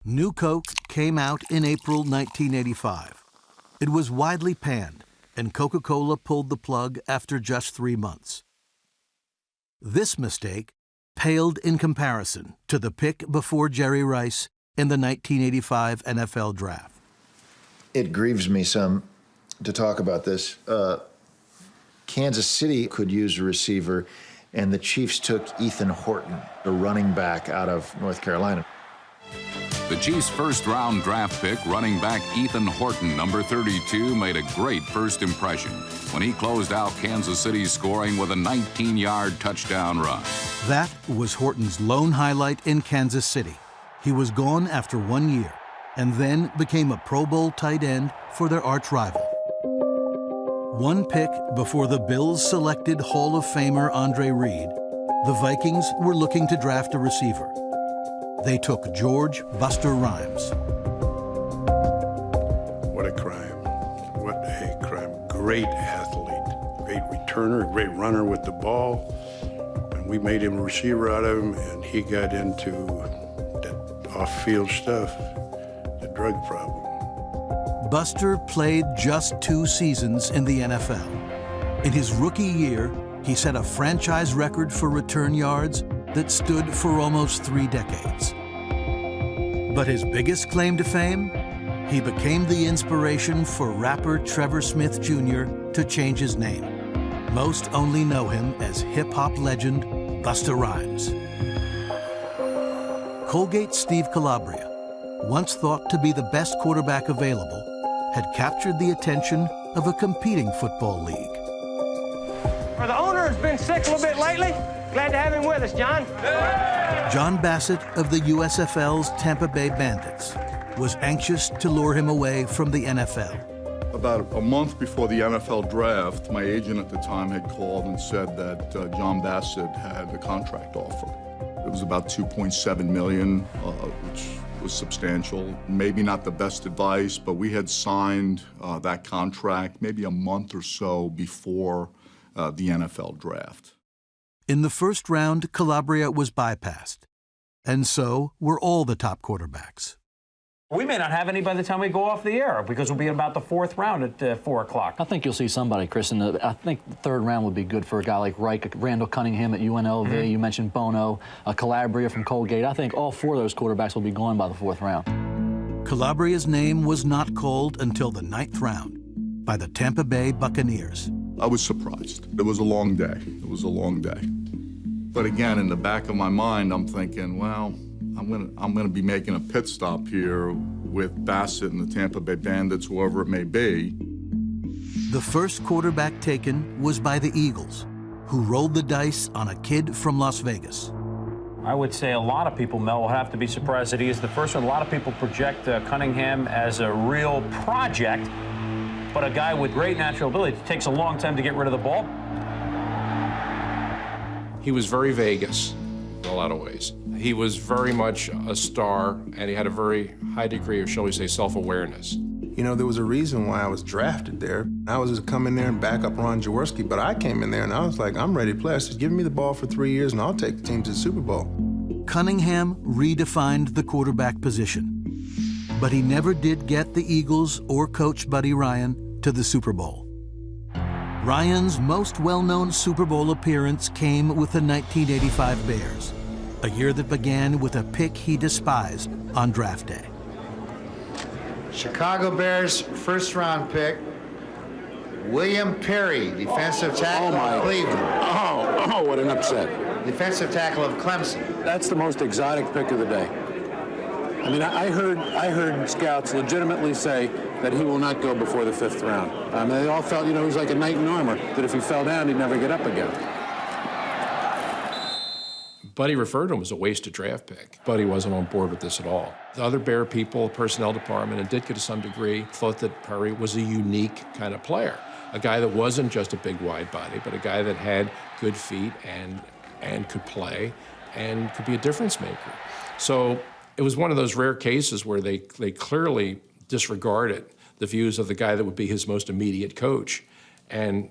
New Coke came out in April 1985. It was widely panned, and Coca-Cola pulled the plug after just 3 months. This mistake paled in comparison to the pick before Jerry Rice in the 1985 NFL Draft. It grieves me some to talk about this. Kansas City could use a receiver, and the Chiefs took Ethan Horton, a running back out of North Carolina. The Chiefs' first-round draft pick, running back Ethan Horton, number 32, made a great first impression when he closed out Kansas City's scoring with a 19-yard touchdown run. That was Horton's lone highlight in Kansas City. He was gone after 1 year and then became a Pro Bowl tight end for their arch rival. One pick before the Bills selected Hall of Famer Andre Reed, the Vikings were looking to draft a receiver. They took George "Buster" Rhymes. What a crime. What a crime. Great athlete, great returner, great runner with the ball. And we made him a receiver out of him, and he got into that off-field stuff, the drug problem. Buster played just 2 seasons in the NFL. In his rookie year, he set a franchise record for return yards that stood for almost 3 decades. But his biggest claim to fame? He became the inspiration for rapper Trevor Smith Jr. to change his name. Most only know him as hip-hop legend Busta Rhymes. Colgate's Steve Calabria, once thought to be the best quarterback available, had captured the attention of a competing football league. The owner has been sick a little bit lately. Glad to have him with us, John. John Bassett of the USFL's Tampa Bay Bandits was anxious to lure him away from the NFL. About a month before the NFL draft, my agent at the time had called and said that John Bassett had a contract offer. It was about $2.7 million, which was substantial. Maybe not the best advice, but we had signed that contract maybe a month or so before the NFL draft. In the first round, Calabria was bypassed, and so were all the top quarterbacks. We may not have any by the time we go off the air because we'll be in about the 4th round at 4 o'clock. I think you'll see somebody, Chris. And I think the 3rd round would be good for a guy like Randall Cunningham at UNLV. Mm-hmm. You mentioned Bono, Calabria from Colgate. I think all 4 of those quarterbacks will be gone by the 4th round. Calabria's name was not called until the 9th round by the Tampa Bay Buccaneers. I was surprised. It was a long day. It was a long day. But again, in the back of my mind, I'm thinking, well, I'm gonna be making a pit stop here with Bassett and the Tampa Bay Bandits, whoever it may be. The first quarterback taken was by the Eagles, who rolled the dice on a kid from Las Vegas. I would say a lot of people, Mel, will have to be surprised that he is the first one. A lot of people project Cunningham as a real project, but a guy with great natural ability. It takes a long time to get rid of the ball. He was very Vegas in a lot of ways. He was very much a star, and he had a very high degree of, shall we say, self-awareness. You know, there was a reason why I was drafted there. I was just come in there and back up Ron Jaworski, but I came in there and I was like, I'm ready to play. I said, give me the ball for 3 years and I'll take the team to the Super Bowl. Cunningham redefined the quarterback position, but he never did get the Eagles or coach Buddy Ryan to the Super Bowl. Ryan's most well-known Super Bowl appearance came with the 1985 Bears, a year that began with a pick he despised on draft day. Chicago Bears first-round pick, William Perry, defensive tackle of Cleveland. Oh, what an upset. Defensive tackle of Clemson. That's the most exotic pick of the day. I mean, I heard scouts legitimately say that he will not go before the 5th round. I mean, they all felt, you know, he was like a knight in armor, that if he fell down, he'd never get up again. Buddy referred to him as a wasted draft pick. Buddy wasn't on board with this at all. The other Bear people, personnel department, and Ditka to some degree, thought that Perry was a unique kind of player. A guy that wasn't just a big wide body, but a guy that had good feet and could play and could be a difference maker. So it was one of those rare cases where they clearly disregarded the views of the guy that would be his most immediate coach, and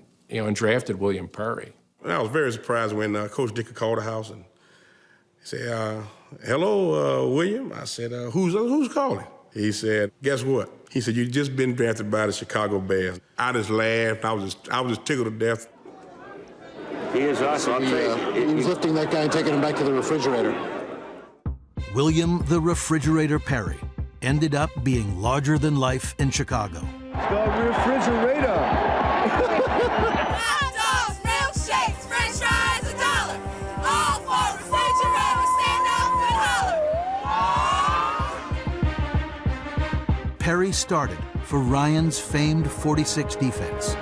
drafted William Perry. I was very surprised when Coach Dicker called the house and he said, hello, William. I said, who's calling? He said, guess what? He said, you just been drafted by the Chicago Bears. I just laughed. I was just tickled to death. He is awesome. He was lifting that guy and taking him back to the refrigerator. William the Refrigerator Perry ended up being larger than life in Chicago. The refrigerator. Hot dogs, milkshakes, french fries, $1. All for refrigerator. Stand up and holler. Perry started for Ryan's famed 46 defense,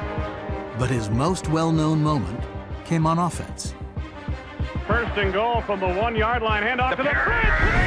but his most well-known moment came on offense. First and goal from the 1-yard line. Handoff to the Fritz.